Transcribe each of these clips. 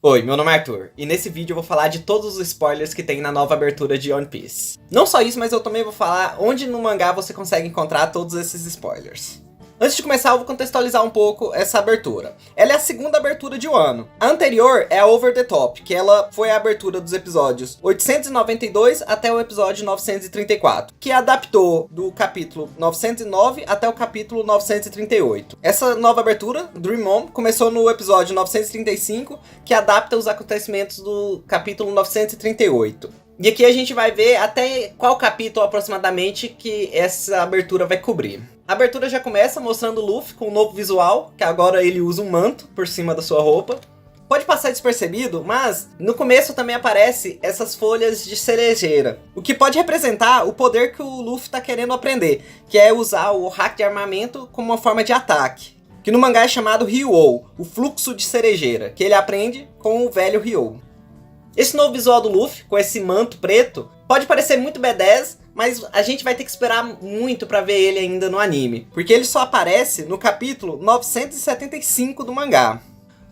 Oi, meu nome é Arthur, e nesse vídeo eu vou falar de todos os spoilers que tem na nova abertura de One Piece. Não só isso, mas eu também vou falar onde no mangá você consegue encontrar todos esses spoilers. Antes de começar, eu vou contextualizar um pouco essa abertura. Ela é a segunda abertura de Wano. A anterior é a Over the Top, que ela foi a abertura dos episódios 892 até o episódio 934, que adaptou do capítulo 909 até o capítulo 938. Essa nova abertura, Dream On, começou no episódio 935, que adapta os acontecimentos do capítulo 938. E aqui a gente vai ver até qual capítulo aproximadamente que essa abertura vai cobrir. A abertura já começa mostrando o Luffy com um novo visual, que agora ele usa um manto por cima da sua roupa. Pode passar despercebido, mas no começo também aparece essas folhas de cerejeira, o que pode representar o poder que o Luffy está querendo aprender, que é usar o hack de armamento como uma forma de ataque, que no mangá é chamado Ryuou, o fluxo de cerejeira, que ele aprende com o velho Ryou. Esse novo visual do Luffy, com esse manto preto, pode parecer muito B10, mas a gente vai ter que esperar muito pra ver ele ainda no anime, porque ele só aparece no capítulo 975 do mangá.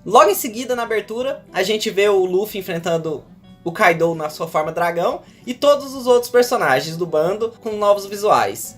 Logo em seguida, na abertura, a gente vê o Luffy enfrentando o Kaido na sua forma dragão e todos os outros personagens do bando com novos visuais.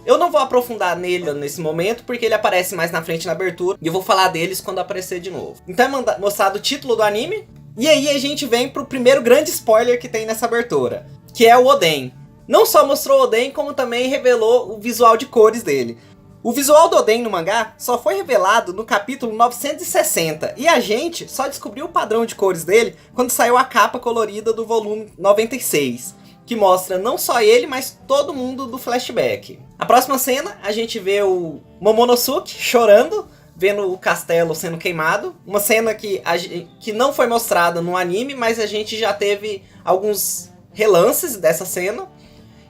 Eu não vou aprofundar nele nesse momento, porque ele aparece mais na frente na abertura, e eu vou falar deles quando aparecer de novo. Então é mostrado o título do anime, e aí a gente vem pro primeiro grande spoiler que tem nessa abertura, que é o Oden. Não só mostrou o Oden, como também revelou o visual de cores dele. O visual do Oden no mangá só foi revelado no capítulo 960, e a gente só descobriu o padrão de cores dele quando saiu a capa colorida do volume 96, que mostra não só ele, mas todo mundo do flashback. A próxima cena, a gente vê o Momonosuke chorando, vendo o castelo sendo queimado. Uma cena que não foi mostrada no anime, mas a gente já teve alguns relances dessa cena.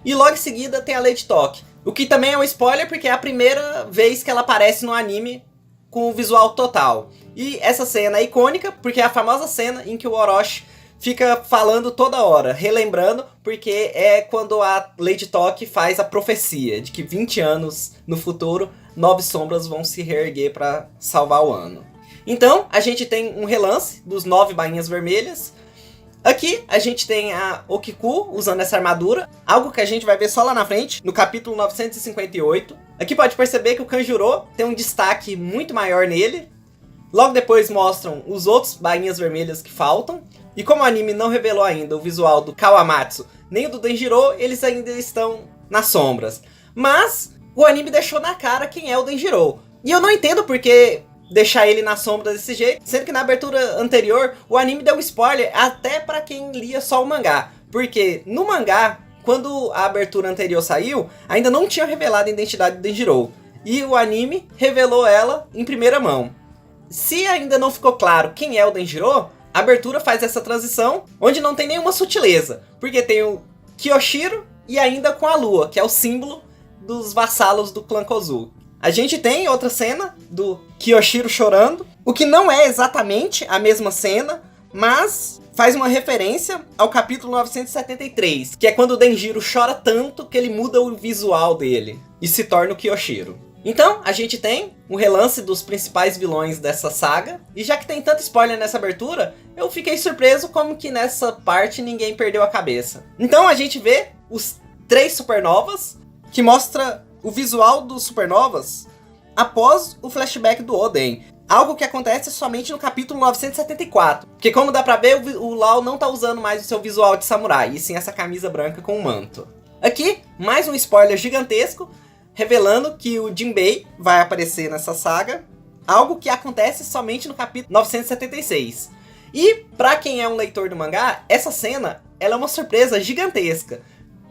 E logo em seguida tem a Lady Talk, o que também é um spoiler porque é a primeira vez que ela aparece no anime com o visual total. E essa cena é icônica porque é a famosa cena em que o Orochi fica falando toda hora, relembrando, porque é quando a Lady Talk faz a profecia de que 20 anos no futuro, 9 sombras vão se reerguer para salvar o ano. Então, a gente tem um relance dos 9 bainhas vermelhas. Aqui, a gente tem a Okiku usando essa armadura, algo que a gente vai ver só lá na frente, no capítulo 958. Aqui pode perceber que o Kanjuro tem um destaque muito maior nele. Logo depois mostram os outros bainhas vermelhas que faltam. E como o anime não revelou ainda o visual do Kawamatsu nem o do Denjiro, eles ainda estão nas sombras. Mas o anime deixou na cara quem é o Denjiro. E eu não entendo porque deixar ele na sombra desse jeito, sendo que na abertura anterior o anime deu um spoiler até pra quem lia só o mangá. Porque no mangá, quando a abertura anterior saiu, ainda não tinha revelado a identidade do Denjiro. E o anime revelou ela em primeira mão. Se ainda não ficou claro quem é o Denjiro, a abertura faz essa transição, onde não tem nenhuma sutileza, porque tem o Kyoshiro e ainda com a lua, que é o símbolo dos vassalos do clã Kozuki. A gente tem outra cena do Kyoshiro chorando, o que não é exatamente a mesma cena, mas faz uma referência ao capítulo 973, que é quando o Denjiro chora tanto que ele muda o visual dele e se torna o Kyoshiro. Então, a gente tem um relance dos principais vilões dessa saga. E já que tem tanto spoiler nessa abertura, eu fiquei surpreso como que nessa parte ninguém perdeu a cabeça. Então a gente vê os 3 supernovas, que mostra o visual dos supernovas após o flashback do Oden. Algo que acontece somente no capítulo 974. Porque como dá pra ver, o Lau não tá usando mais o seu visual de samurai, e sim essa camisa branca com um manto. Aqui, mais um spoiler gigantesco, revelando que o Jinbei vai aparecer nessa saga, algo que acontece somente no capítulo 976. E, pra quem é um leitor do mangá, essa cena ela é uma surpresa gigantesca.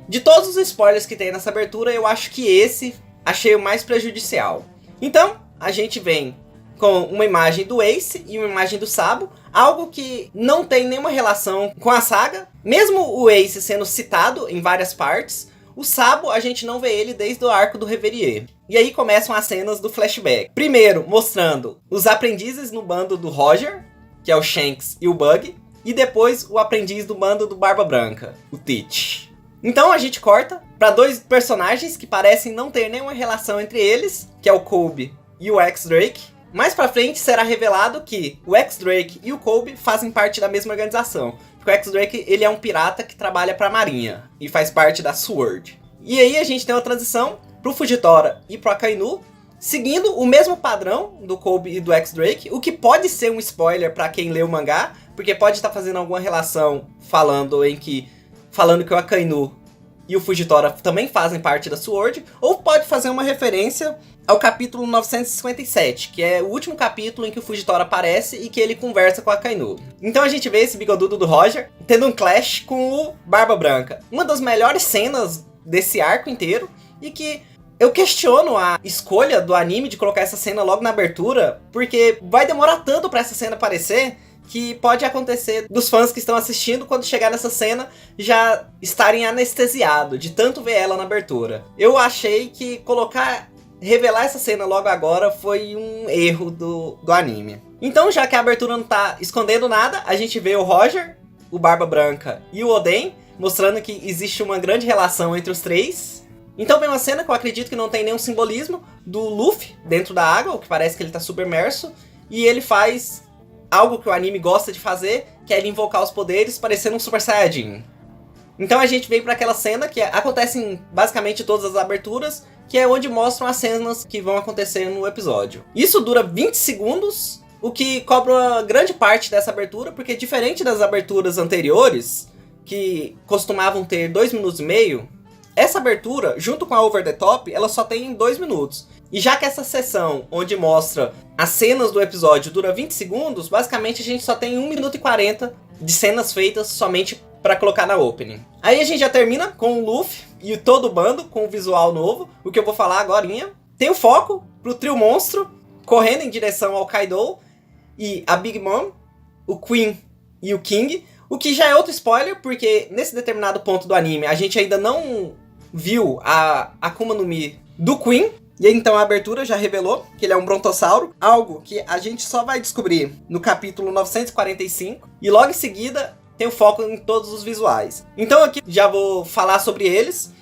De todos os spoilers que tem nessa abertura, eu acho que esse achei o mais prejudicial. Então, a gente vem com uma imagem do Ace e uma imagem do Sabo, algo que não tem nenhuma relação com a saga. Mesmo o Ace sendo citado em várias partes, o Sabo, a gente não vê ele desde o arco do Reverie. E aí começam as cenas do flashback. Primeiro, mostrando os aprendizes no bando do Roger, que é o Shanks e o Bug. E depois, o aprendiz do bando do Barba Branca, o Teach. Então a gente corta para 2 personagens que parecem não ter nenhuma relação entre eles, que é o Kobe e o X-Drake. Mais pra frente será revelado que o X-Drake e o Kobe fazem parte da mesma organização. Porque o X-Drake, ele é um pirata que trabalha pra marinha e faz parte da SWORD. E aí a gente tem uma transição pro Fujitora e pro Akainu, seguindo o mesmo padrão do Kobe e do X-Drake, o que pode ser um spoiler pra quem lê o mangá, porque pode estar fazendo alguma relação falando que o Akainu e o Fujitora também fazem parte da SWORD, ou pode fazer uma referência ao capítulo 957, que é o último capítulo em que o Fujitora aparece e que ele conversa com a Akainu. Então a gente vê esse bigodudo do Roger tendo um clash com o Barba Branca. Uma das melhores cenas desse arco inteiro, e que eu questiono a escolha do anime de colocar essa cena logo na abertura, porque vai demorar tanto pra essa cena aparecer, que pode acontecer dos fãs que estão assistindo, quando chegar nessa cena, já estarem anestesiados de tanto ver ela na abertura. Eu achei que revelar essa cena logo agora foi um erro do anime. Então, já que a abertura não tá escondendo nada, a gente vê o Roger, o Barba Branca e o Oden, mostrando que existe uma grande relação entre os três. Então vem uma cena que eu acredito que não tem nenhum simbolismo, do Luffy dentro da água, o que parece que ele tá submerso, e ele faz algo que o anime gosta de fazer, que é ele invocar os poderes parecendo um Super Saiyajin. Então a gente vem para aquela cena que acontece em basicamente todas as aberturas, que é onde mostram as cenas que vão acontecer no episódio. Isso dura 20 segundos, o que cobra uma grande parte dessa abertura, porque diferente das aberturas anteriores, que costumavam ter 2 minutos e meio, essa abertura, junto com a Over the Top, ela só tem 2 minutos. E já que essa sessão, onde mostra as cenas do episódio, dura 20 segundos, basicamente a gente só tem 1 minuto e 40 de cenas feitas somente para colocar na opening. Aí a gente já termina com o Luffy e todo o bando com o visual novo, o que eu vou falar agorinha. Tem o foco pro trio monstro, correndo em direção ao Kaido, e a Big Mom, o Queen e o King, o que já é outro spoiler, porque nesse determinado ponto do anime a gente ainda não viu a Akuma no Mi do Queen. E então a abertura já revelou que ele é um brontossauro, algo que a gente só vai descobrir no capítulo 945, e logo em seguida tem o foco em todos os visuais. Então aqui já vou falar sobre eles.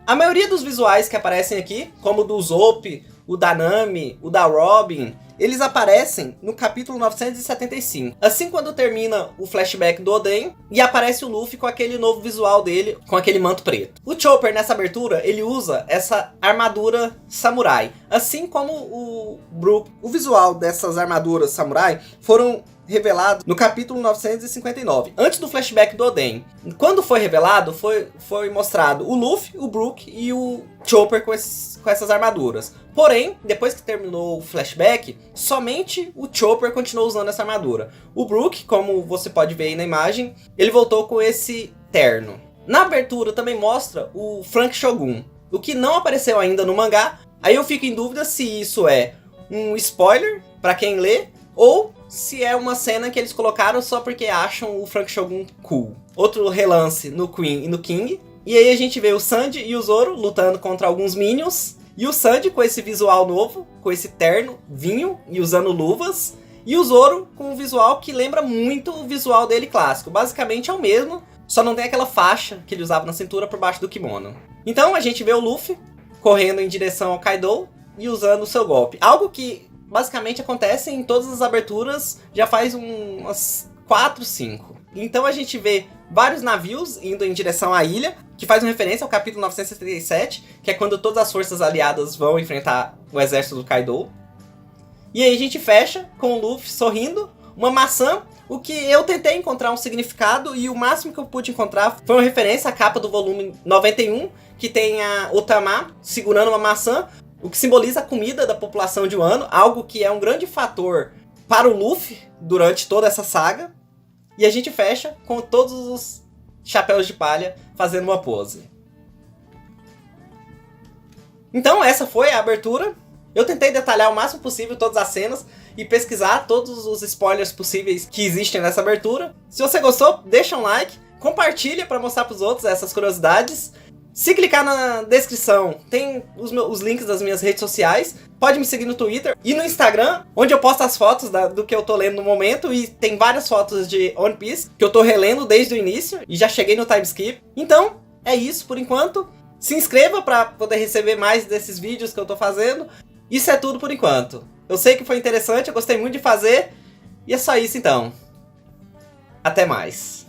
A maioria dos visuais que aparecem aqui, como o do Usopp, o da Nami, o da Robin, eles aparecem no capítulo 975. Assim, quando termina o flashback do Oden, e aparece o Luffy com aquele novo visual dele, com aquele manto preto. O Chopper, nessa abertura, ele usa essa armadura samurai. Assim como o Brook. O visual dessas armaduras samurai foram revelado no capítulo 959, antes do flashback do Oden. Quando foi revelado, foi mostrado o Luffy, o Brook e o Chopper com essas armaduras. Porém, depois que terminou o flashback, somente o Chopper continuou usando essa armadura. O Brook, como você pode ver aí na imagem, ele voltou com esse terno. Na abertura também mostra o Frank Shogun, o que não apareceu ainda no mangá. Aí eu fico em dúvida se isso é um spoiler para quem lê, ou se é uma cena que eles colocaram só porque acham o Frank Shogun cool. Outro relance no Queen e no King. E aí a gente vê o Sanji e o Zoro lutando contra alguns Minions. E o Sanji com esse visual novo, com esse terno, vinho e usando luvas. E o Zoro com um visual que lembra muito o visual dele clássico. Basicamente é o mesmo, só não tem aquela faixa que ele usava na cintura por baixo do kimono. Então a gente vê o Luffy correndo em direção ao Kaido e usando o seu golpe. Algo que basicamente acontece em todas as aberturas já faz umas 4, 5. Então a gente vê vários navios indo em direção à ilha, que faz uma referência ao capítulo 977, que é quando todas as forças aliadas vão enfrentar o exército do Kaido. E aí a gente fecha com o Luffy sorrindo, uma maçã, o que eu tentei encontrar um significado, e o máximo que eu pude encontrar foi uma referência à capa do volume 91, que tem a Otama segurando uma maçã, o que simboliza a comida da população de Wano, algo que é um grande fator para o Luffy durante toda essa saga. E a gente fecha com todos os chapéus de palha fazendo uma pose. Então essa foi a abertura. Eu tentei detalhar o máximo possível todas as cenas e pesquisar todos os spoilers possíveis que existem nessa abertura. Se você gostou, deixa um like, compartilha para mostrar para os outros essas curiosidades. Se clicar na descrição, tem os links das minhas redes sociais. Pode me seguir no Twitter e no Instagram, onde eu posto as fotos do que eu tô lendo no momento. E tem várias fotos de One Piece que eu tô relendo desde o início e já cheguei no time skip. Então, é isso por enquanto. Se inscreva para poder receber mais desses vídeos que eu tô fazendo. Isso é tudo por enquanto. Eu sei que foi interessante, eu gostei muito de fazer. E é só isso então. Até mais.